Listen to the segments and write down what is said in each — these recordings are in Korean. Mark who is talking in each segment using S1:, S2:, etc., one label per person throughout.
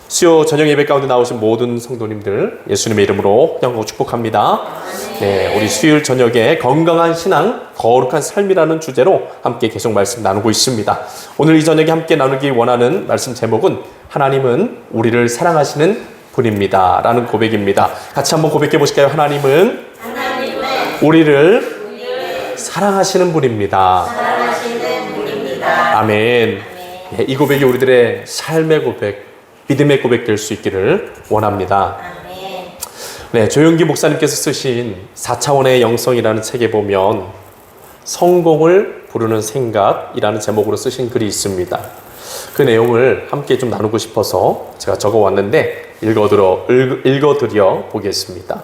S1: 수요 저녁 예배 가운데 나오신 모든 성도님들 예수님의 이름으로 환영하고 축복합니다. 네, 우리 수요일 저녁에 건강한 신앙, 거룩한 삶이라는 주제로 함께 계속 말씀 나누고 있습니다. 오늘 이 저녁에 함께 나누기 원하는 말씀 제목은 하나님은 우리를 사랑하시는 분입니다 라는 고백입니다. 같이 한번 고백해 보실까요? 하나님은 우리를 사랑하시는 분입니다. 아멘. 네, 이 고백이 우리들의 삶의 고백, 믿음의 고백 될 수 있기를 원합니다. 네, 조용기 목사님께서 쓰신 4차원의 영성이라는 책에 보면 성공을 부르는 생각이라는 제목으로 쓰신 글이 있습니다. 그 내용을 함께 좀 나누고 싶어서 제가 적어왔는데 읽어드려 보겠습니다.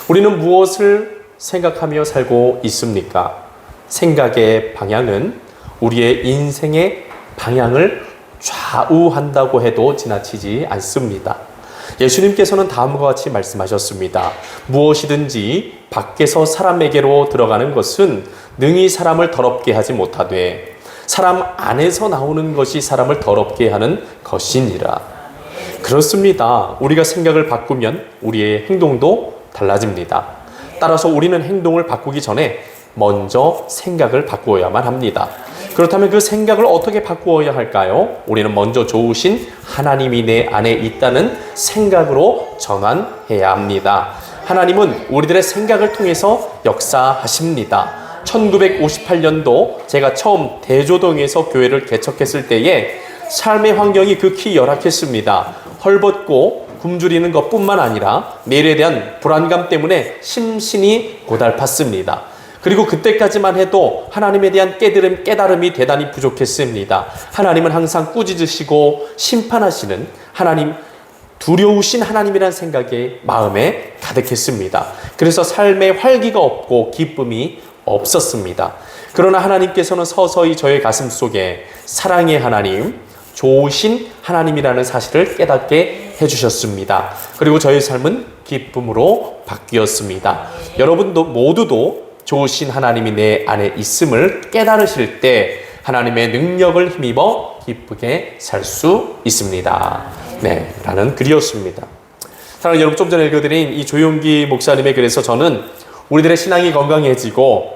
S1: 우리는 무엇을 생각하며 살고 있습니까? 생각의 방향은 우리의 인생의 방향을 좌우한다고 해도 지나치지 않습니다. 예수님께서는 다음과 같이 말씀하셨습니다. 무엇이든지 밖에서 사람에게로 들어가는 것은 능히 사람을 더럽게 하지 못하되 사람 안에서 나오는 것이 사람을 더럽게 하는 것이니라. 그렇습니다. 우리가 생각을 바꾸면 우리의 행동도 달라집니다. 따라서 우리는 행동을 바꾸기 전에 먼저 생각을 바꾸어야만 합니다. 그렇다면 그 생각을 어떻게 바꾸어야 할까요? 우리는 먼저 좋으신 하나님이 내 안에 있다는 생각으로 전환해야 합니다. 하나님은 우리들의 생각을 통해서 역사하십니다. 1958년도 제가 처음 대조동에서 교회를 개척했을 때에 삶의 환경이 극히 열악했습니다. 헐벗고 굶주리는 것뿐만 아니라 내일에 대한 불안감 때문에 심신이 고달팠습니다. 그리고 그때까지만 해도 하나님에 대한 깨달음이 대단히 부족했습니다. 하나님은 항상 꾸짖으시고 심판하시는 하나님, 두려우신 하나님이라는 생각이 마음에 가득했습니다. 그래서 삶에 활기가 없고 기쁨이 없었습니다. 그러나 하나님께서는 서서히 저의 가슴 속에 사랑의 하나님, 좋으신 하나님이라는 사실을 깨닫게 해주셨습니다. 그리고 저의 삶은 기쁨으로 바뀌었습니다. 여러분도 모두도 좋으신 하나님이 내 안에 있음을 깨달으실 때 하나님의 능력을 힘입어 기쁘게 살 수 있습니다. 네, 라는 글이었습니다. 사랑하는 여러분, 좀 전에 읽어드린 이 조용기 목사님의 글에서 저는 우리들의 신앙이 건강해지고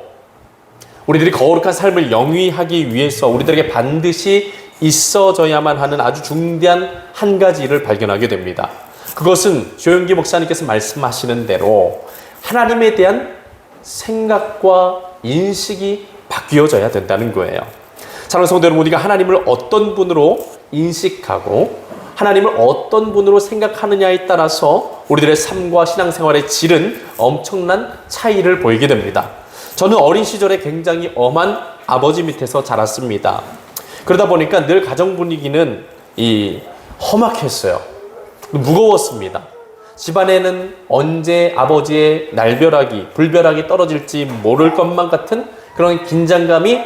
S1: 우리들이 거룩한 삶을 영위하기 위해서 우리들에게 반드시 있어져야만 하는 아주 중대한 한 가지 일을 발견하게 됩니다. 그것은 조용기 목사님께서 말씀하시는 대로 하나님에 대한 생각과 인식이 바뀌어져야 된다는 거예요. 사랑하는 성도 여러분, 우리가 하나님을 어떤 분으로 인식하고 하나님을 어떤 분으로 생각하느냐에 따라서 우리들의 삶과 신앙생활의 질은 엄청난 차이를 보이게 됩니다. 저는 어린 시절에 굉장히 엄한 아버지 밑에서 자랐습니다. 그러다 보니까 늘 가정 분위기는 험악했어요. 무거웠습니다. 집안에는 언제 아버지의 불벼락이 떨어질지 모를 것만 같은 그런 긴장감이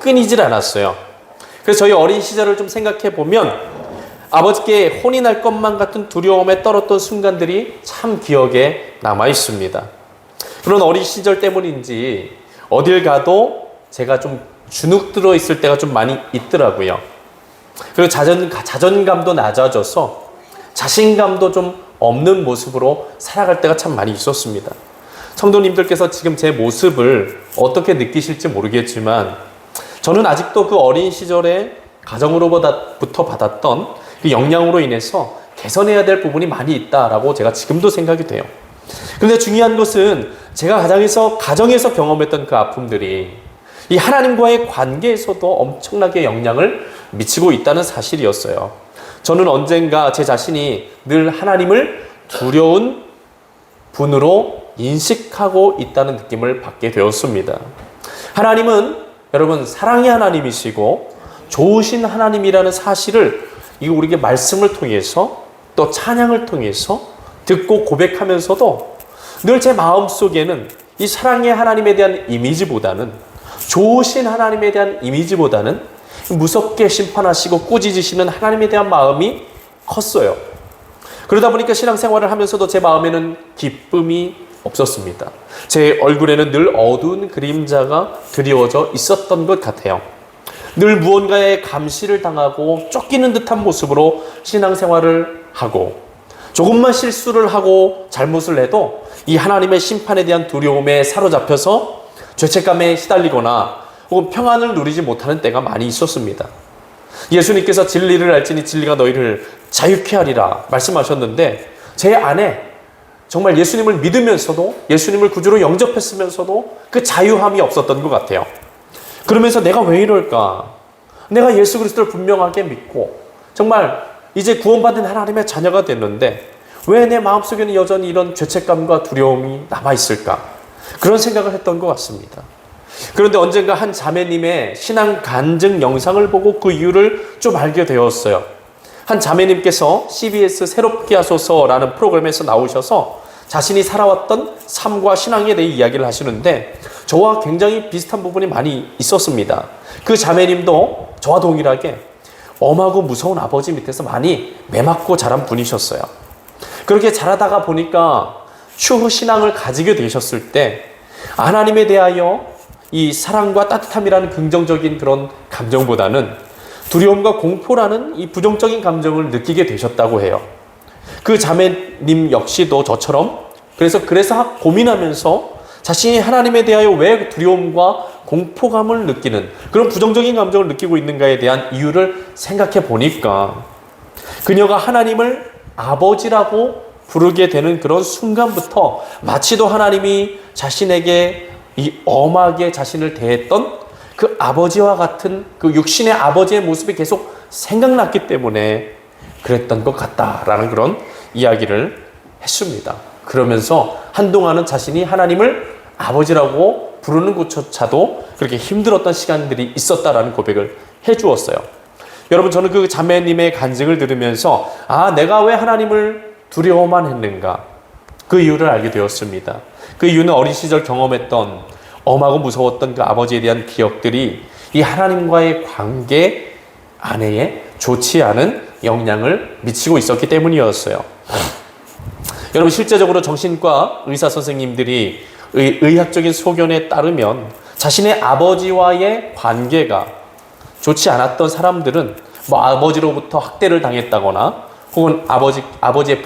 S1: 끊이질 않았어요. 그래서 저희 어린 시절을 좀 생각해 보면 아버지께 혼이 날 것만 같은 두려움에 떨었던 순간들이 참 기억에 남아 있습니다. 그런 어린 시절 때문인지 어딜 가도 제가 좀 주눅 들어 있을 때가 좀 많이 있더라고요. 그리고 자존감도 낮아져서 자신감도 좀 없는 모습으로 살아갈 때가 참 많이 있었습니다. 성도님들께서 지금 제 모습을 어떻게 느끼실지 모르겠지만 저는 아직도 그 어린 시절에 가정으로부터 받았던 그 영향으로 인해서 개선해야 될 부분이 많이 있다라고 제가 지금도 생각이 돼요. 그런데 중요한 것은 제가 가정에서 경험했던 그 아픔들이 이 하나님과의 관계에서도 엄청나게 영향을 미치고 있다는 사실이었어요. 저는 언젠가 제 자신이 늘 하나님을 두려운 분으로 인식하고 있다는 느낌을 받게 되었습니다. 하나님은 여러분 사랑의 하나님이시고 좋으신 하나님이라는 사실을 우리에게 말씀을 통해서 또 찬양을 통해서 듣고 고백하면서도 늘 제 마음속에는 이 사랑의 하나님에 대한 이미지보다는 좋으신 하나님에 대한 이미지보다는 무섭게 심판하시고 꾸짖으시는 하나님에 대한 마음이 컸어요. 그러다 보니까 신앙생활을 하면서도 제 마음에는 기쁨이 없었습니다. 제 얼굴에는 늘 어두운 그림자가 드리워져 있었던 것 같아요. 늘 무언가에 감시를 당하고 쫓기는 듯한 모습으로 신앙생활을 하고 조금만 실수를 하고 잘못을 해도 이 하나님의 심판에 대한 두려움에 사로잡혀서 죄책감에 시달리거나 혹은 평안을 누리지 못하는 때가 많이 있었습니다. 예수님께서 진리를 알지니 진리가 너희를 자유케 하리라 말씀하셨는데 제 안에 정말 예수님을 믿으면서도 예수님을 구주로 영접했으면서도 그 자유함이 없었던 것 같아요. 그러면서 내가 왜 이럴까? 내가 예수 그리스도를 분명하게 믿고 정말 이제 구원받은 하나님의 자녀가 됐는데 왜 내 마음속에는 여전히 이런 죄책감과 두려움이 남아있을까? 그런 생각을 했던 것 같습니다. 그런데 언젠가 한 자매님의 신앙 간증 영상을 보고 그 이유를 좀 알게 되었어요. 한 자매님께서 CBS 새롭게 하소서라는 프로그램에서 나오셔서 자신이 살아왔던 삶과 신앙에 대해 이야기를 하시는데 저와 굉장히 비슷한 부분이 많이 있었습니다. 그 자매님도 저와 동일하게 엄하고 무서운 아버지 밑에서 많이 매맞고 자란 분이셨어요. 그렇게 자라다가 보니까 추후 신앙을 가지게 되셨을 때 하나님에 대하여 이 사랑과 따뜻함이라는 긍정적인 그런 감정보다는 두려움과 공포라는 이 부정적인 감정을 느끼게 되셨다고 해요. 그 자매님 역시도 저처럼 그래서 고민하면서 자신이 하나님에 대하여 왜 두려움과 공포감을 느끼는 그런 부정적인 감정을 느끼고 있는가에 대한 이유를 생각해 보니까 그녀가 하나님을 아버지라고 부르게 되는 그런 순간부터 마치도 하나님이 자신에게 이 엄하게 자신을 대했던 그 아버지와 같은 그 육신의 아버지의 모습이 계속 생각났기 때문에 그랬던 것 같다라는 그런 이야기를 했습니다. 그러면서 한동안은 자신이 하나님을 아버지라고 부르는 것조차도 그렇게 힘들었던 시간들이 있었다라는 고백을 해주었어요. 여러분, 저는 그 자매님의 간증을 들으면서 내가 왜 하나님을 두려워만 했는가? 그 이유를 알게 되었습니다. 그 이유는 어린 시절 경험했던 엄하고 무서웠던 그 아버지에 대한 기억들이 이 하나님과의 관계 안에 좋지 않은 영향을 미치고 있었기 때문이었어요. 여러분, 실제적으로 정신과 의사 선생님들이 의학적인 소견에 따르면 자신의 아버지와의 관계가 좋지 않았던 사람들은 아버지로부터 학대를 당했다거나 혹은 아버지의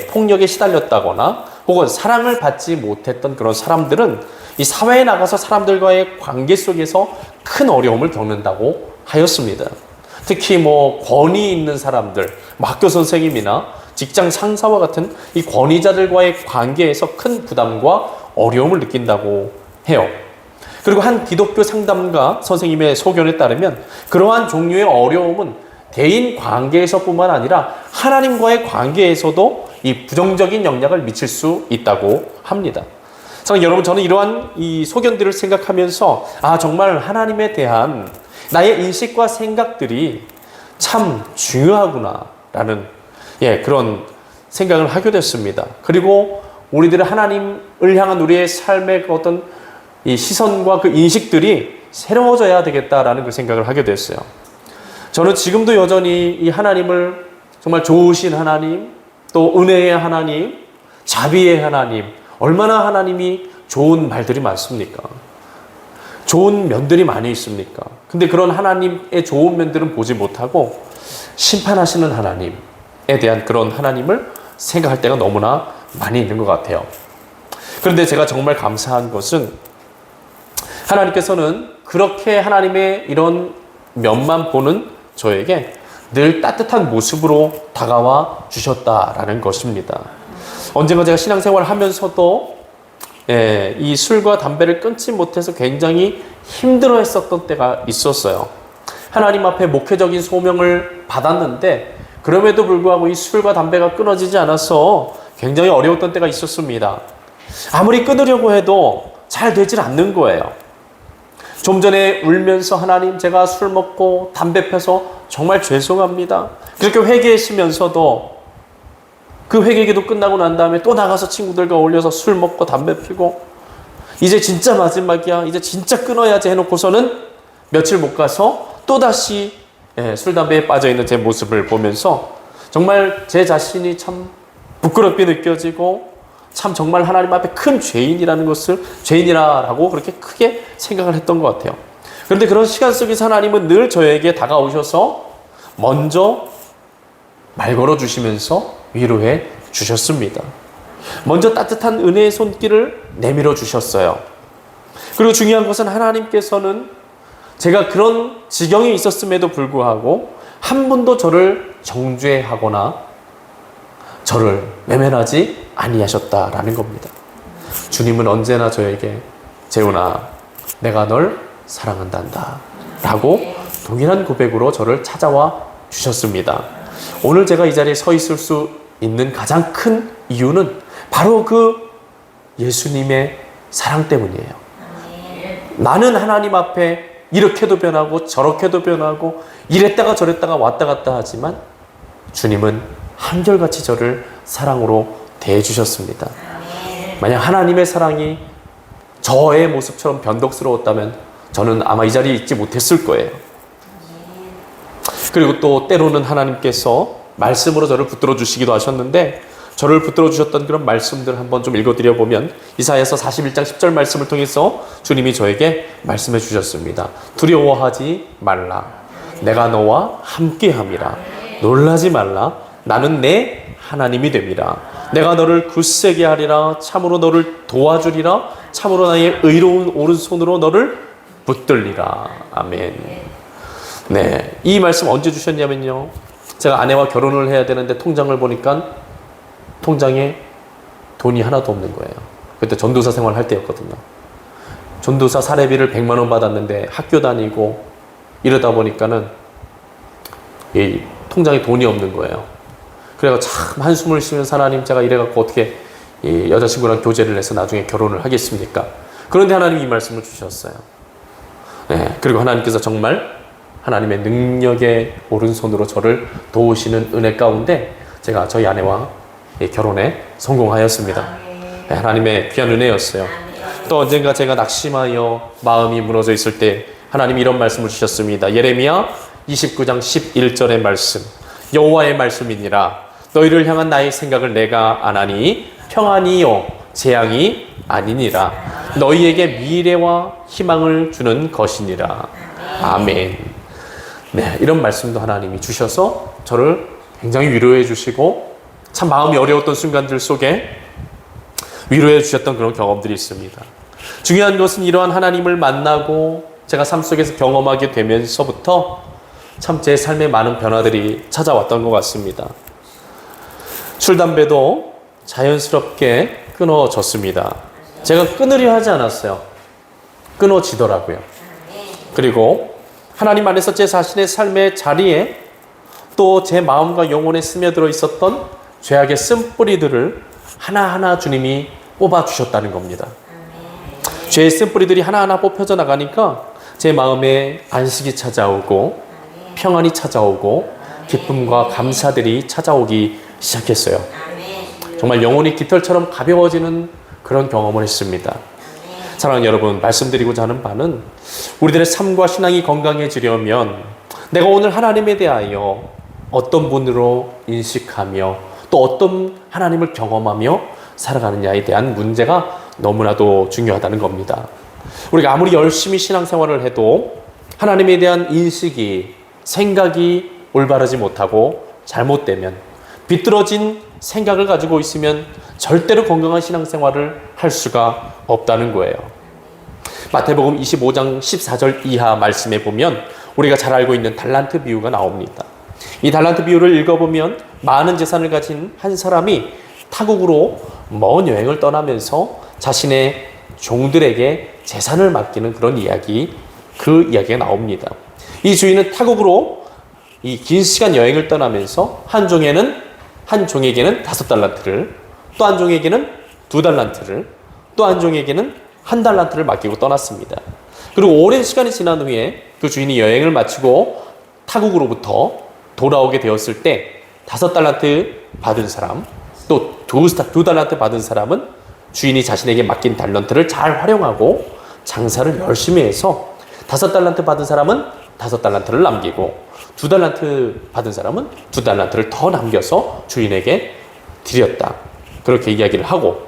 S1: 폭력에 시달렸다거나 혹은 사랑을 받지 못했던 그런 사람들은 이 사회에 나가서 사람들과의 관계 속에서 큰 어려움을 겪는다고 하였습니다. 특히 권위 있는 사람들, 학교 선생님이나 직장 상사와 같은 이 권위자들과의 관계에서 큰 부담과 어려움을 느낀다고 해요. 그리고 한 기독교 상담가 선생님의 소견에 따르면 그러한 종류의 어려움은 대인 관계에서뿐만 아니라 하나님과의 관계에서도 이 부정적인 영향을 미칠 수 있다고 합니다. 여러분, 저는 이러한 이 소견들을 생각하면서 정말 하나님에 대한 나의 인식과 생각들이 참 중요하구나라는 그런 생각을 하게 됐습니다. 그리고 우리들의 하나님을 향한 우리의 삶의 어떤 이 시선과 그 인식들이 새로워져야 되겠다라는 그 생각을 하게 됐어요. 저는 지금도 여전히 이 하나님을 정말 좋으신 하나님, 또 은혜의 하나님, 자비의 하나님, 얼마나 하나님이 좋은 말들이 많습니까? 좋은 면들이 많이 있습니까? 근데 그런 하나님의 좋은 면들은 보지 못하고 심판하시는 하나님에 대한 그런 하나님을 생각할 때가 너무나 많이 있는 것 같아요. 그런데 제가 정말 감사한 것은 하나님께서는 그렇게 하나님의 이런 면만 보는 저에게 늘 따뜻한 모습으로 다가와 주셨다라는 것입니다. 언젠가 제가 신앙생활을 하면서도 이 술과 담배를 끊지 못해서 굉장히 힘들어 했었던 때가 있었어요. 하나님 앞에 목회적인 소명을 받았는데 그럼에도 불구하고 이 술과 담배가 끊어지지 않아서 굉장히 어려웠던 때가 있었습니다. 아무리 끊으려고 해도 잘 되질 않는 거예요. 좀 전에 울면서 하나님, 제가 술 먹고 담배 펴서 정말 죄송합니다. 그렇게 회개했으면서도 그 회개기도 끝나고 난 다음에 또 나가서 친구들과 어울려서 술 먹고 담배 피고 이제 진짜 마지막이야, 이제 진짜 끊어야지 해놓고서는 며칠 못 가서 또다시 술, 담배에 빠져있는 제 모습을 보면서 정말 제 자신이 참 부끄럽게 느껴지고 참 정말 하나님 앞에 큰 죄인이라고 그렇게 크게 생각을 했던 것 같아요. 그런데 그런 시간 속에서 하나님은 늘 저에게 다가오셔서 먼저 말 걸어 주시면서 위로해 주셨습니다. 먼저 따뜻한 은혜의 손길을 내밀어 주셨어요. 그리고 중요한 것은 하나님께서는 제가 그런 지경에 있었음에도 불구하고 한 번도 저를 정죄하거나 저를 외면하지 아니하셨다라는 겁니다. 주님은 언제나 저에게 재훈아, 내가 널 사랑한단다 라고 동일한 고백으로 저를 찾아와 주셨습니다. 오늘 제가 이 자리에 서 있을 수 있는 가장 큰 이유는 바로 그 예수님의 사랑 때문이에요. 나는 하나님 앞에 이렇게도 변하고 저렇게도 변하고 이랬다가 저랬다가 왔다 갔다 하지만 주님은 한결같이 저를 사랑으로 대해주셨습니다. 만약 하나님의 사랑이 저의 모습처럼 변덕스러웠다면 저는 아마 이 자리에 있지 못했을 거예요. 그리고 또 때로는 하나님께서 말씀으로 저를 붙들어 주시기도 하셨는데 저를 붙들어 주셨던 그런 말씀들 한번 좀 읽어드려 보면 이사야서 41장 10절 말씀을 통해서 주님이 저에게 말씀해 주셨습니다. 두려워하지 말라. 내가 너와 함께함이라. 놀라지 말라. 나는 내 하나님이 됨이라. 내가 너를 굳세게 하리라. 참으로 너를 도와주리라. 참으로 나의 의로운 오른손으로 너를 붙들리라. 아멘. 네, 이 말씀 언제 주셨냐면요, 제가 아내와 결혼을 해야 되는데 통장을 보니까 통장에 돈이 하나도 없는 거예요. 그때 전도사 생활할 때였거든요. 전도사 사례비를 100만 원 받았는데 학교 다니고 이러다 보니까는 이 통장에 돈이 없는 거예요. 그래서 참 한숨을 쉬면서 하나님, 제가 이래갖고 어떻게 이 여자친구랑 교제를 해서 나중에 결혼을 하겠습니까? 그런데 하나님이 이 말씀을 주셨어요. 네, 그리고 하나님께서 정말 하나님의 능력의 오른손으로 저를 도우시는 은혜 가운데 제가 저희 아내와 결혼에 성공하였습니다. 네, 하나님의 귀한 은혜였어요. 또 언젠가 제가 낙심하여 마음이 무너져 있을 때 하나님이 이런 말씀을 주셨습니다. 예레미야 29장 11절의 말씀. 여호와의 말씀이니라. 너희를 향한 나의 생각을 내가 아나니 평안이요 재앙이 아니니라. 너희에게 미래와 희망을 주는 것이니라. 아멘. 네, 이런 말씀도 하나님이 주셔서 저를 굉장히 위로해 주시고 참 마음이 어려웠던 순간들 속에 위로해 주셨던 그런 경험들이 있습니다. 중요한 것은 이러한 하나님을 만나고 제가 삶 속에서 경험하게 되면서부터 참 제 삶에 많은 변화들이 찾아왔던 것 같습니다. 술, 담배도 자연스럽게 끊어졌습니다. 제가 끊으려 하지 않았어요. 끊어지더라고요. 그리고 하나님 안에서 제 자신의 삶의 자리에 또 제 마음과 영혼에 스며들어 있었던 죄악의 쓴뿌리들을 하나하나 주님이 뽑아주셨다는 겁니다. 죄의 쓴뿌리들이 하나하나 뽑혀져 나가니까 제 마음에 안식이 찾아오고 평안이 찾아오고 기쁨과 감사들이 찾아오기 시작했어요. 정말 영혼이 깃털처럼 가벼워지는 그런 경험을 했습니다. 사랑하는 여러분, 말씀드리고자 하는 바는 우리들의 삶과 신앙이 건강해지려면 내가 오늘 하나님에 대하여 어떤 분으로 인식하며 또 어떤 하나님을 경험하며 살아가느냐에 대한 문제가 너무나도 중요하다는 겁니다. 우리가 아무리 열심히 신앙생활을 해도 하나님에 대한 인식이, 생각이 올바르지 못하고 잘못되면, 비뚤어진 생각을 가지고 있으면 절대로 건강한 신앙생활을 할 수가 없다는 거예요. 마태복음 25장 14절 이하 말씀에 보면 우리가 잘 알고 있는 달란트 비유가 나옵니다. 이 달란트 비유를 읽어보면 많은 재산을 가진 한 사람이 타국으로 먼 여행을 떠나면서 자신의 종들에게 재산을 맡기는 그런 이야기, 그 이야기가 나옵니다. 이 주인은 타국으로 이 긴 시간 여행을 떠나면서 한 종에게는 5달란트를, 또 한 종에게는 2달란트를, 또 한 종에게는 1달란트를 맡기고 떠났습니다. 그리고 오랜 시간이 지난 후에 그 주인이 여행을 마치고 타국으로부터 돌아오게 되었을 때 5달란트 받은 사람, 또 2달란트 받은 사람은 주인이 자신에게 맡긴 달란트를 잘 활용하고 장사를 열심히 해서 5달란트 받은 사람은 5달란트를 남기고 2달란트 받은 사람은 2달란트를 더 남겨서 주인에게 드렸다. 그렇게 이야기를 하고,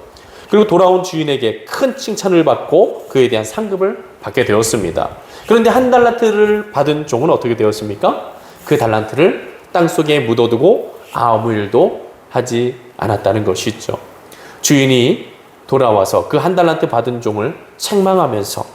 S1: 그리고 돌아온 주인에게 큰 칭찬을 받고 그에 대한 상급을 받게 되었습니다. 그런데 1달란트를 받은 종은 어떻게 되었습니까? 그 달란트를 땅속에 묻어두고 아무 일도 하지 않았다는 것이죠. 주인이 돌아와서 그 한 달란트 받은 종을 책망하면서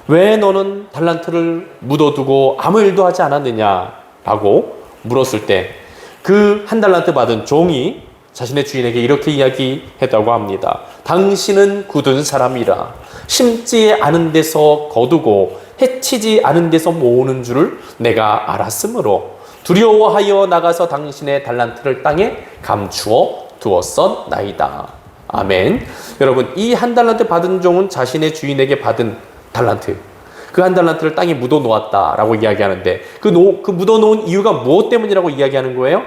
S1: 왜 너는 달란트를 묻어두고 아무 일도 하지 않았느냐라고 물었을 때 그 한 달란트 받은 종이 자신의 주인에게 이렇게 이야기했다고 합니다. 당신은 굳은 사람이라 심지 않은 데서 거두고 해치지 않은 데서 모으는 줄을 내가 알았으므로 두려워하여 나가서 당신의 달란트를 땅에 감추어 두었었나이다. 아멘. 여러분, 이 한 달란트 받은 종은 자신의 주인에게 받은 달란트, 그 한 달란트를 땅에 묻어 놓았다라고 이야기하는데 그 묻어 놓은 이유가 무엇 때문이라고 이야기하는 거예요?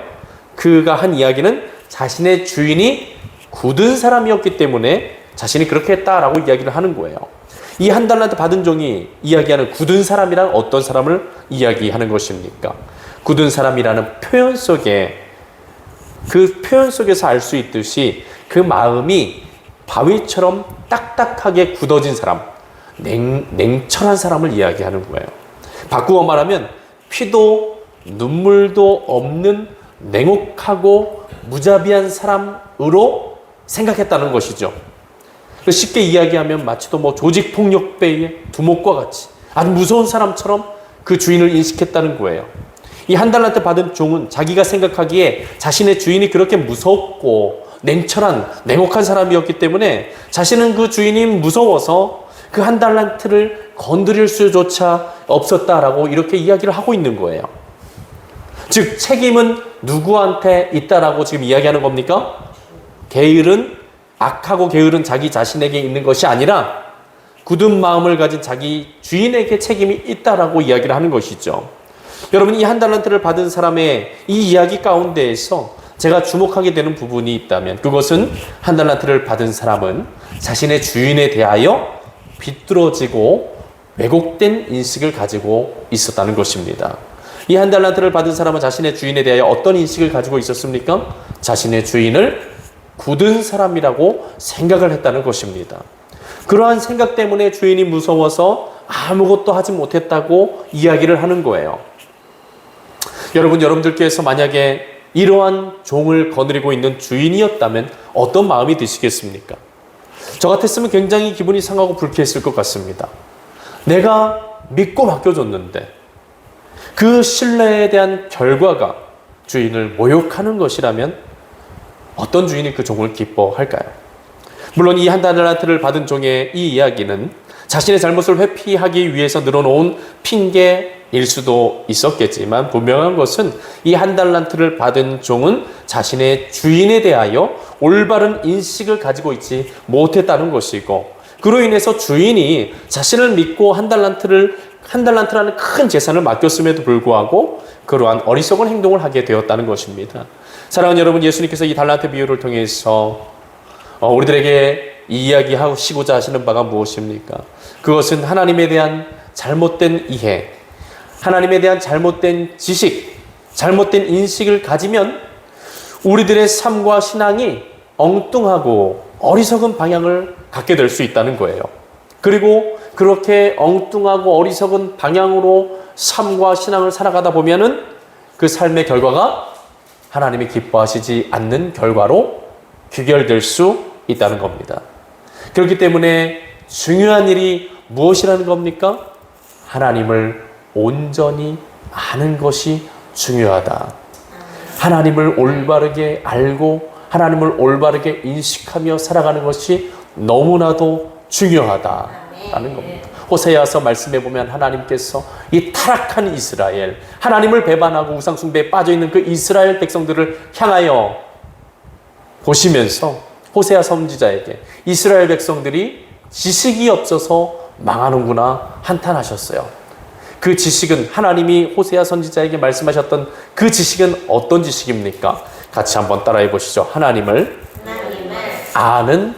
S1: 그가 한 이야기는 자신의 주인이 굳은 사람이었기 때문에 자신이 그렇게 했다라고 이야기를 하는 거예요. 이 한 달란트 받은 종이 이야기하는 굳은 사람이란 어떤 사람을 이야기하는 것입니까? 굳은 사람이라는 표현 속에, 그 표현 속에서 알 수 있듯이 그 마음이 바위처럼 딱딱하게 굳어진 사람, 냉철한 사람을 이야기하는 거예요. 바꾸어 말하면 피도 눈물도 없는 냉혹하고 무자비한 사람으로 생각했다는 것이죠. 쉽게 이야기하면 마치도 조직폭력배의 두목과 같이 아주 무서운 사람처럼 그 주인을 인식했다는 거예요. 이 한 달란트 받은 종은 자기가 생각하기에 자신의 주인이 그렇게 무섭고 냉혹한 사람이었기 때문에 자신은 그 주인이 무서워서 그 한 달란트를 건드릴 수조차 없었다라고 이렇게 이야기를 하고 있는 거예요. 즉 책임은 누구한테 있다라고 지금 이야기하는 겁니까? 악하고 게으른 자기 자신에게 있는 것이 아니라 굳은 마음을 가진 자기 주인에게 책임이 있다라고 이야기를 하는 것이죠. 여러분, 이 한 달란트를 받은 사람의 이 이야기 가운데에서 제가 주목하게 되는 부분이 있다면 그것은 한 달란트를 받은 사람은 자신의 주인에 대하여 비뚤어지고 왜곡된 인식을 가지고 있었다는 것입니다. 이 한 달란트를 받은 사람은 자신의 주인에 대하여 어떤 인식을 가지고 있었습니까? 자신의 주인을 굳은 사람이라고 생각을 했다는 것입니다. 그러한 생각 때문에 주인이 무서워서 아무것도 하지 못했다고 이야기를 하는 거예요. 여러분들께서 만약에 이러한 종을 거느리고 있는 주인이었다면 어떤 마음이 드시겠습니까? 저 같았으면 굉장히 기분이 상하고 불쾌했을 것 같습니다. 내가 믿고 맡겨줬는데 그 신뢰에 대한 결과가 주인을 모욕하는 것이라면 어떤 주인이 그 종을 기뻐할까요? 물론 이 한 달란트를 받은 종의 이 이야기는 자신의 잘못을 회피하기 위해서 늘어놓은 핑계일 수도 있었겠지만 분명한 것은 이 한 달란트를 받은 종은 자신의 주인에 대하여 올바른 인식을 가지고 있지 못했다는 것이고 그로 인해서 주인이 자신을 믿고 한 달란트라는 큰 재산을 맡겼음에도 불구하고 그러한 어리석은 행동을 하게 되었다는 것입니다. 사랑하는 여러분, 예수님께서 이 달란트 비유를 통해서 우리들에게 이야기하시고자 하시는 바가 무엇입니까? 그것은 하나님에 대한 잘못된 이해, 하나님에 대한 잘못된 지식, 잘못된 인식을 가지면 우리들의 삶과 신앙이 엉뚱하고 어리석은 방향을 갖게 될 수 있다는 거예요. 그리고 그렇게 엉뚱하고 어리석은 방향으로 삶과 신앙을 살아가다 보면은 그 삶의 결과가 하나님이 기뻐하시지 않는 결과로 귀결될 수 있다는 겁니다. 그렇기 때문에 중요한 일이 무엇이라는 겁니까? 하나님을 온전히 아는 것이 중요하다. 하나님을 올바르게 알고 하나님을 올바르게 인식하며 살아가는 것이 너무나도 중요하다라는 겁니다. 호세아서 말씀해 보면 하나님께서 이 타락한 이스라엘, 하나님을 배반하고 우상 숭배에 빠져 있는 그 이스라엘 백성들을 향하여 보시면서 호세아 선지자에게 이스라엘 백성들이 지식이 없어서 망하는구나 한탄하셨어요. 그 지식은 하나님이 호세아 선지자에게 말씀하셨던 그 지식은 어떤 지식입니까? 같이 한번 따라해 보시죠. 하나님을 아는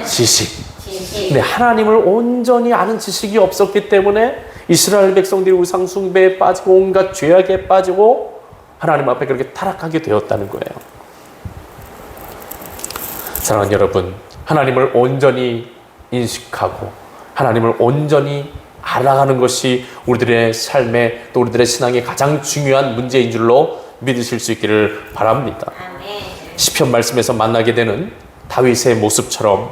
S1: 지식. 근데 하나님을 온전히 아는 지식이 없었기 때문에 이스라엘 백성들이 우상 숭배에 빠지고 온갖 죄악에 빠지고 하나님 앞에 그렇게 타락하게 되었다는 거예요. 사랑하는 여러분, 하나님을 온전히 인식하고 하나님을 온전히 알아가는 것이 우리들의 삶에 또 우리들의 신앙의 가장 중요한 문제인 줄로 믿으실 수 있기를 바랍니다. 시편 말씀에서 만나게 되는 다윗의 모습처럼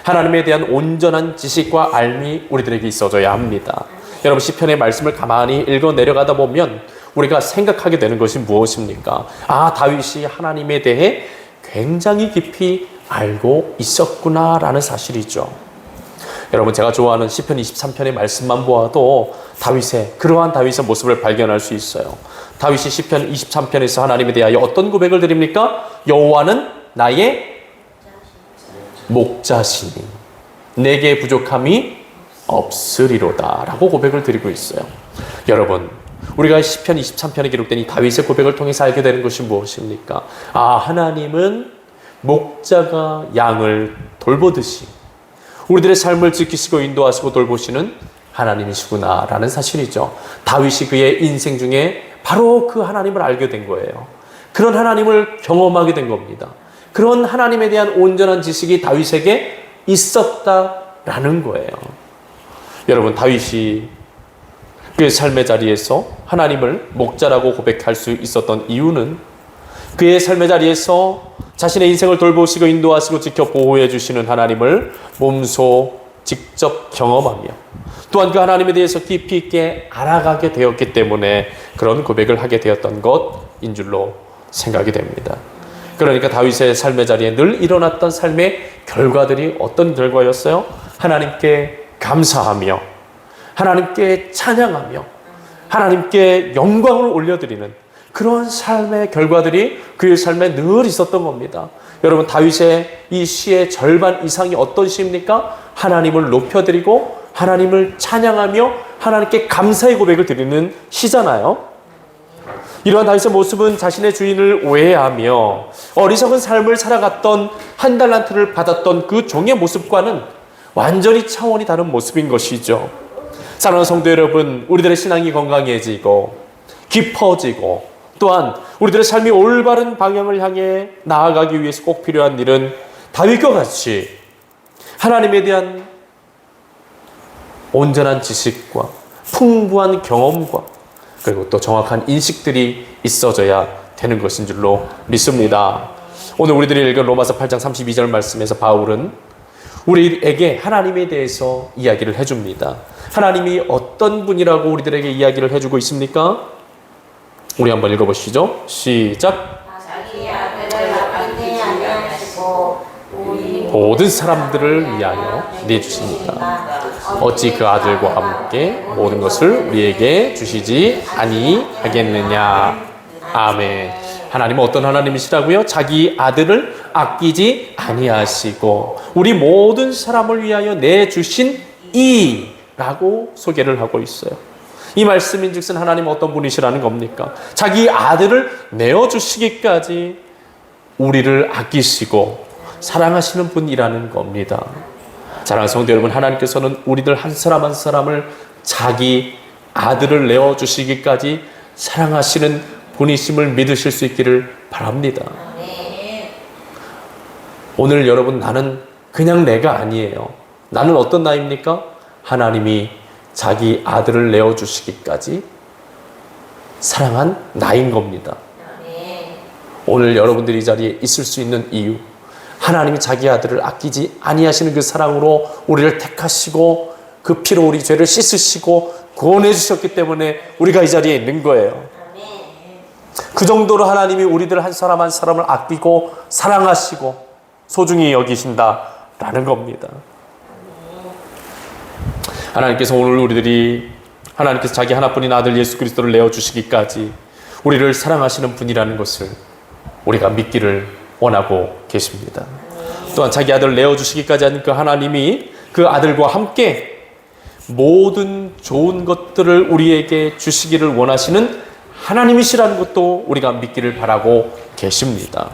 S1: 하나님에 대한 온전한 지식과 알미 우리들에게 있어져야 합니다. 여러분, 시편의 말씀을 가만히 읽어 내려가다 보면 우리가 생각하게 되는 것이 무엇입니까? 다윗이 하나님에 대해 굉장히 깊이 알고 있었구나라는 사실이죠. 여러분, 제가 좋아하는 시편 23편의 말씀만 보아도 그러한 다윗의 모습을 발견할 수 있어요. 다윗이 시편 23편에서 하나님에 대하여 어떤 고백을 드립니까? 여호와는 나의 목자시니 내게 부족함이 없으리로다 라고 고백을 드리고 있어요. 여러분, 우리가 시편 23편에 기록된 이 다윗의 고백을 통해서 알게 되는 것이 무엇입니까? 하나님은 목자가 양을 돌보듯이 우리들의 삶을 지키시고 인도하시고 돌보시는 하나님이시구나 라는 사실이죠. 다윗이 그의 인생 중에 바로 그 하나님을 알게 된 거예요. 그런 하나님을 경험하게 된 겁니다. 그런 하나님에 대한 온전한 지식이 다윗에게 있었다라는 거예요. 여러분, 다윗이 그의 삶의 자리에서 하나님을 목자라고 고백할 수 있었던 이유는 그의 삶의 자리에서 자신의 인생을 돌보시고 인도하시고 지켜 보호해 주시는 하나님을 몸소 직접 경험하며 또한 그 하나님에 대해서 깊이 있게 알아가게 되었기 때문에 그런 고백을 하게 되었던 것인 줄로 생각이 됩니다. 그러니까 다윗의 삶의 자리에 늘 일어났던 삶의 결과들이 어떤 결과였어요? 하나님께 감사하며 하나님께 찬양하며 하나님께 영광을 올려드리는 그런 삶의 결과들이 그의 삶에 늘 있었던 겁니다. 여러분, 다윗의 이 시의 절반 이상이 어떤 시입니까? 하나님을 높여드리고 하나님을 찬양하며 하나님께 감사의 고백을 드리는 시잖아요. 이러한 다윗의 모습은 자신의 주인을 오해하며 어리석은 삶을 살아갔던 한 달란트를 받았던 그 종의 모습과는 완전히 차원이 다른 모습인 것이죠. 사랑하는 성도 여러분, 우리들의 신앙이 건강해지고 깊어지고 또한 우리들의 삶이 올바른 방향을 향해 나아가기 위해서 꼭 필요한 일은 다윗과 같이 하나님에 대한 온전한 지식과 풍부한 경험과 그리고 또 정확한 인식들이 있어져야 되는 것인 줄로 믿습니다. 오늘 우리들이 읽은 로마서 8장 32절 말씀에서 바울은 우리에게 하나님에 대해서 이야기를 해줍니다. 하나님이 어떤 분이라고 우리들에게 이야기를 해주고 있습니까? 우리 한번 읽어보시죠. 시작. 모든 사람들을 위하여 내주십니다. 어찌 그 아들과 함께 모든 것을 우리에게 주시지 아니하겠느냐. 아멘. 하나님은 어떤 하나님이시라고요? 자기 아들을 아끼지 아니하시고 우리 모든 사람을 위하여 내주신 이라고 소개를 하고 있어요. 이 말씀인즉슨 하나님은 어떤 분이시라는 겁니까? 자기 아들을 내어주시기까지 우리를 아끼시고 사랑하시는 분이라는 겁니다. 사랑하는 성도 여러분, 하나님께서는 우리들 한 사람 한 사람을 자기 아들을 내어주시기까지 사랑하시는 분이심을 믿으실 수 있기를 바랍니다. 오늘 여러분, 나는 그냥 내가 아니에요. 나는 어떤 나입니까? 하나님이 자기 아들을 내어주시기까지 사랑한 나인 겁니다. 오늘 여러분들이 이 자리에 있을 수 있는 이유, 하나님이 자기 아들을 아끼지 아니하시는 그 사랑으로 우리를 택하시고 그 피로 우리 죄를 씻으시고 구원해 주셨기 때문에 우리가 이 자리에 있는 거예요. 그 정도로 하나님이 우리들 한 사람 한 사람을 아끼고 사랑하시고 소중히 여기신다라는 겁니다. 하나님께서 오늘 하나님께서 자기 하나뿐인 아들 예수 그리스도를 내어주시기까지 우리를 사랑하시는 분이라는 것을 우리가 믿기를 원하고 계십니다. 또한 자기 아들을 내어주시기까지 하는 그 하나님이 그 아들과 함께 모든 좋은 것들을 우리에게 주시기를 원하시는 하나님이시라는 것도 우리가 믿기를 바라고 계십니다.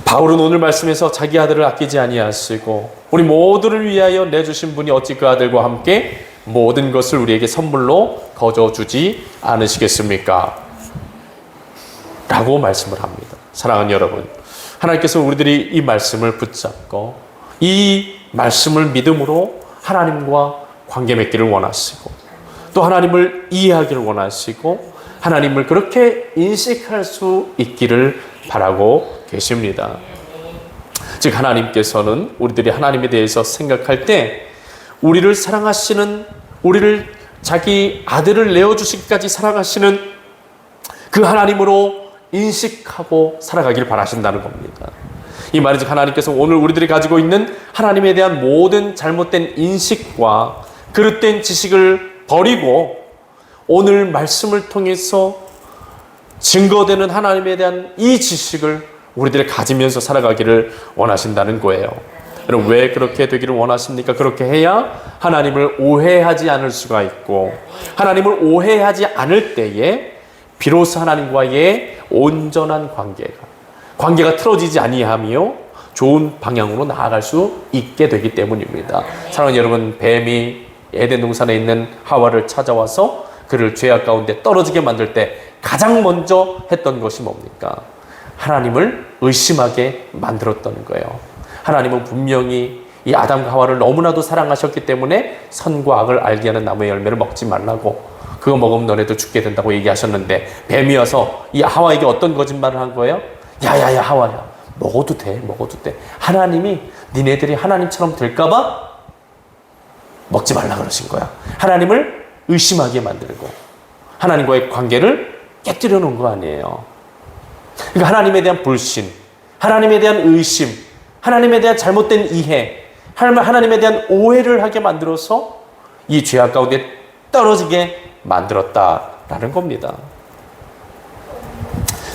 S1: 바울은 오늘 말씀에서 자기 아들을 아끼지 아니하시고 우리 모두를 위하여 내주신 분이 어찌 그 아들과 함께 모든 것을 우리에게 선물로 거저주지 않으시겠습니까? 라고 말씀을 합니다. 사랑하는 여러분, 하나님께서 우리들이 이 말씀을 붙잡고 이 말씀을 믿음으로 하나님과 관계 맺기를 원하시고 또 하나님을 이해하기를 원하시고 하나님을 그렇게 인식할 수 있기를 바라고 계십니다. 즉 하나님께서는 우리들이 하나님에 대해서 생각할 때 우리를 사랑하시는, 우리를 자기 아들을 내어주시기까지 사랑하시는 그 하나님으로 인식하고 살아가길 바라신다는 겁니다. 이 말은 즉 하나님께서 오늘 우리들이 가지고 있는 하나님에 대한 모든 잘못된 인식과 그릇된 지식을 버리고 오늘 말씀을 통해서 증거되는 하나님에 대한 이 지식을 우리들이 가지면서 살아가기를 원하신다는 거예요. 여러분 왜 그렇게 되기를 원하십니까? 그렇게 해야 하나님을 오해하지 않을 수가 있고, 하나님을 오해하지 않을 때에 비로소 하나님과의 온전한 관계가 틀어지지 아니하며 좋은 방향으로 나아갈 수 있게 되기 때문입니다. 사랑하는 여러분, 뱀이 에덴 동산에 있는 하와를 찾아와서 그를 죄악 가운데 떨어지게 만들 때 가장 먼저 했던 것이 뭡니까? 하나님을 의심하게 만들었던 거예요. 하나님은 분명히 이 아담과 하와를 너무나도 사랑하셨기 때문에 선과 악을 알게 하는 나무의 열매를 먹지 말라고, 그거 먹으면 너네도 죽게 된다고 얘기하셨는데 뱀이 와서 이 하와에게 어떤 거짓말을 한 거예요? 야야야 하와야, 먹어도 돼. 하나님이 니네들이 하나님처럼 될까봐 먹지 말라 그러신 거야. 하나님을 의심하게 만들고 하나님과의 관계를 깨뜨려 놓은 거 아니에요. 그러니까 하나님에 대한 불신, 하나님에 대한 의심, 하나님에 대한 잘못된 이해, 하나님에 대한 오해를 하게 만들어서 이 죄악 가운데 떨어지게 만들었다라는 겁니다.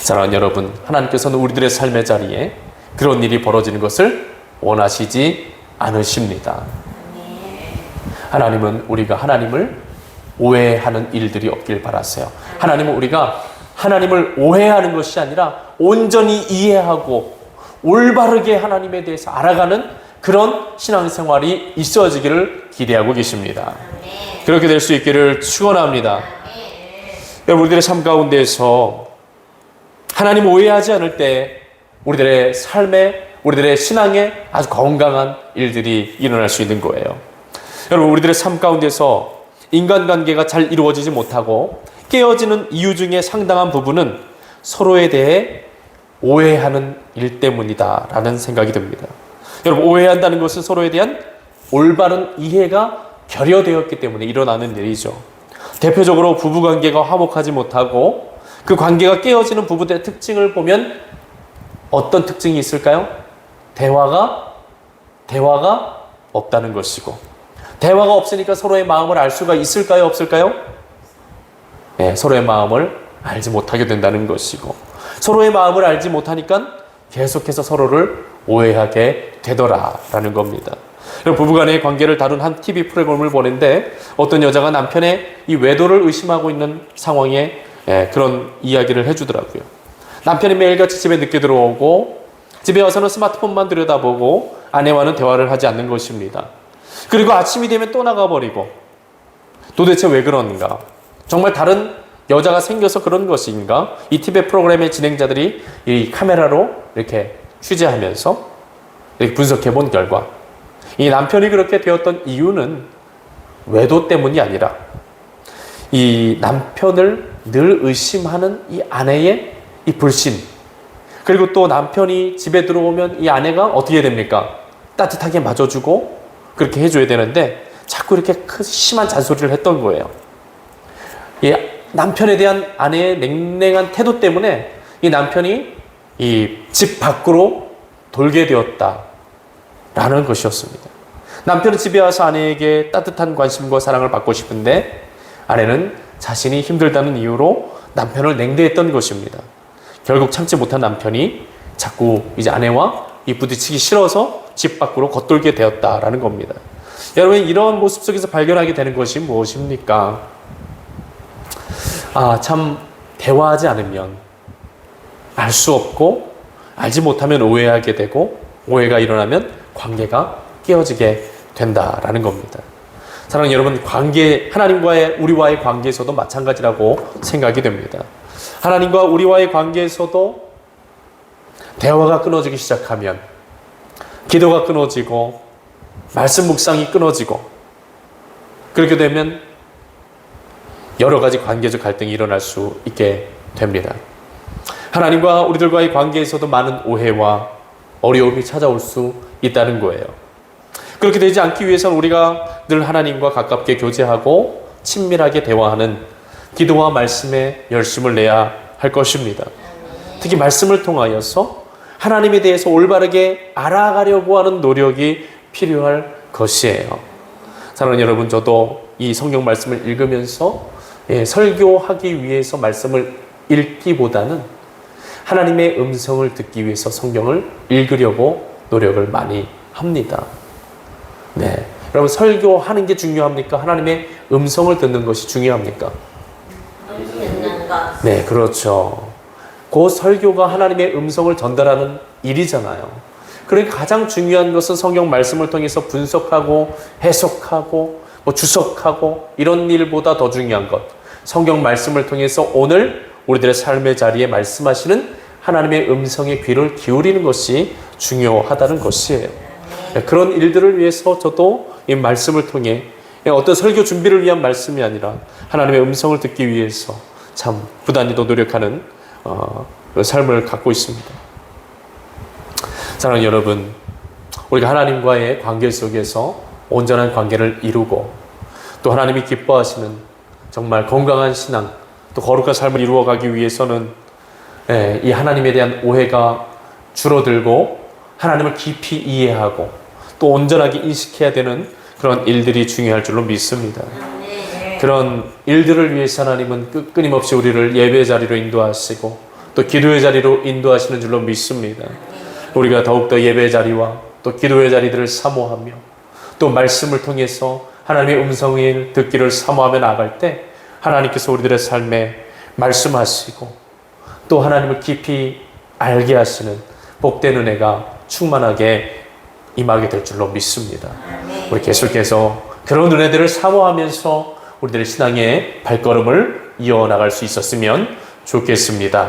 S1: 사랑하는 여러분, 하나님께서는 우리들의 삶의 자리에 그런 일이 벌어지는 것을 원하시지 않으십니다. 하나님은 우리가 하나님을 오해하는 일들이 없길 바라세요. 하나님은 우리가 하나님을 오해하는 것이 아니라 온전히 이해하고 올바르게 하나님에 대해서 알아가는 그런 신앙생활이 있어지기를 기대하고 계십니다. 그렇게 될 수 있기를 축원합니다. 우리들의 삶 가운데에서 하나님 오해하지 않을 때 우리들의 삶에, 우리들의 신앙에 아주 건강한 일들이 일어날 수 있는 거예요. 여러분, 우리들의 삶 가운데서 인간관계가 잘 이루어지지 못하고 깨어지는 이유 중에 상당한 부분은 서로에 대해 오해하는 일 때문이다라는 생각이 듭니다. 여러분, 오해한다는 것은 서로에 대한 올바른 이해가 결여되었기 때문에 일어나는 일이죠. 대표적으로 부부관계가 화목하지 못하고 그 관계가 깨어지는 부부들의 특징을 보면 어떤 특징이 있을까요? 대화가 없다는 것이고, 대화가 없으니까 서로의 마음을 알 수가 있을까요? 없을까요? 네, 서로의 마음을 알지 못하게 된다는 것이고, 서로의 마음을 알지 못하니까 계속해서 서로를 오해하게 되더라라는 겁니다. 부부간의 관계를 다룬 한 TV 프로그램을 보는데 어떤 여자가 남편의 이 외도를 의심하고 있는 상황에 그런 이야기를 해주더라고요. 남편이 매일같이 집에 늦게 들어오고 집에 와서는 스마트폰만 들여다보고 아내와는 대화를 하지 않는 것입니다. 그리고 아침이 되면 또 나가버리고, 도대체 왜 그런가? 정말 다른 여자가 생겨서 그런 것인가? 이 TV 프로그램의 진행자들이 이 카메라로 이렇게 취재하면서 이렇게 분석해 본 결과, 이 남편이 그렇게 되었던 이유는 외도 때문이 아니라 이 남편을 늘 의심하는 이 아내의 이 불신, 그리고 또 남편이 집에 들어오면 이 아내가 어떻게 됩니까? 따뜻하게 맞아주고 그렇게 해줘야 되는데 자꾸 이렇게 심한 잔소리를 했던 거예요. 이 남편에 대한 아내의 냉랭한 태도 때문에 이 남편이 이 집 밖으로 돌게 되었다라는 것이었습니다. 남편은 집에 와서 아내에게 따뜻한 관심과 사랑을 받고 싶은데 아내는 자신이 힘들다는 이유로 남편을 냉대했던 것입니다. 결국 참지 못한 남편이 자꾸 이제 아내와 이 부딪히기 싫어서 집 밖으로 겉돌게 되었다라는 겁니다. 여러분, 이런 모습 속에서 발견하게 되는 것이 무엇입니까? 참 대화하지 않으면 알 수 없고, 알지 못하면 오해하게 되고, 오해가 일어나면 관계가 깨어지게 된다라는 겁니다. 사랑하는 여러분, 하나님과의 우리와의 관계에서도 마찬가지라고 생각이 됩니다. 하나님과 우리와의 관계에서도 대화가 끊어지기 시작하면, 기도가 끊어지고 말씀 묵상이 끊어지고, 그렇게 되면 여러 가지 관계적 갈등이 일어날 수 있게 됩니다. 하나님과 우리들과의 관계에서도 많은 오해와 어려움이 찾아올 수 있다는 거예요. 그렇게 되지 않기 위해서는 우리가 늘 하나님과 가깝게 교제하고 친밀하게 대화하는 기도와 말씀에 열심을 내야 할 것입니다. 특히 말씀을 통하여서 하나님에 대해서 올바르게 알아가려고 하는 노력이 필요할 것이에요. 사랑하는 여러분, 저도 이 성경 말씀을 읽으면서 설교하기 위해서 말씀을 읽기보다는 하나님의 음성을 듣기 위해서 성경을 읽으려고 노력을 많이 합니다. 네, 여러분, 설교하는 게 중요합니까? 하나님의 음성을 듣는 것이 중요합니까?
S2: 듣는 것.
S1: 네, 그렇죠. 그 설교가 하나님의 음성을 전달하는 일이잖아요. 그러니까 가장 중요한 것은 성경 말씀을 통해서 분석하고 해석하고 주석하고 이런 일보다 더 중요한 것, 성경 말씀을 통해서 오늘 우리들의 삶의 자리에 말씀하시는 하나님의 음성에 귀를 기울이는 것이 중요하다는 것이에요. 그런 일들을 위해서 저도 이 말씀을 통해 어떤 설교 준비를 위한 말씀이 아니라 하나님의 음성을 듣기 위해서 참 부단히도 노력하는 삶을 갖고 있습니다. 사랑하는 여러분, 우리가 하나님과의 관계 속에서 온전한 관계를 이루고 또 하나님이 기뻐하시는 정말 건강한 신앙, 또 거룩한 삶을 이루어가기 위해서는 이 하나님에 대한 오해가 줄어들고 하나님을 깊이 이해하고 또 온전하게 인식해야 되는 그런 일들이 중요할 줄로 믿습니다. 그런 일들을 위해서 하나님은 끊임없이 우리를 예배의 자리로 인도하시고 또 기도의 자리로 인도하시는 줄로 믿습니다. 우리가 더욱더 예배의 자리와 또 기도의 자리들을 사모하며 또 말씀을 통해서 하나님의 음성을 듣기를 사모하며 나아갈 때 하나님께서 우리들의 삶에 말씀하시고 또 하나님을 깊이 알게 하시는 복된 은혜가 충만하게 임하게 될 줄로 믿습니다. 우리 계속해서 그런 은혜들을 사모하면서 우리들의 신앙의 발걸음을 이어나갈 수 있었으면 좋겠습니다.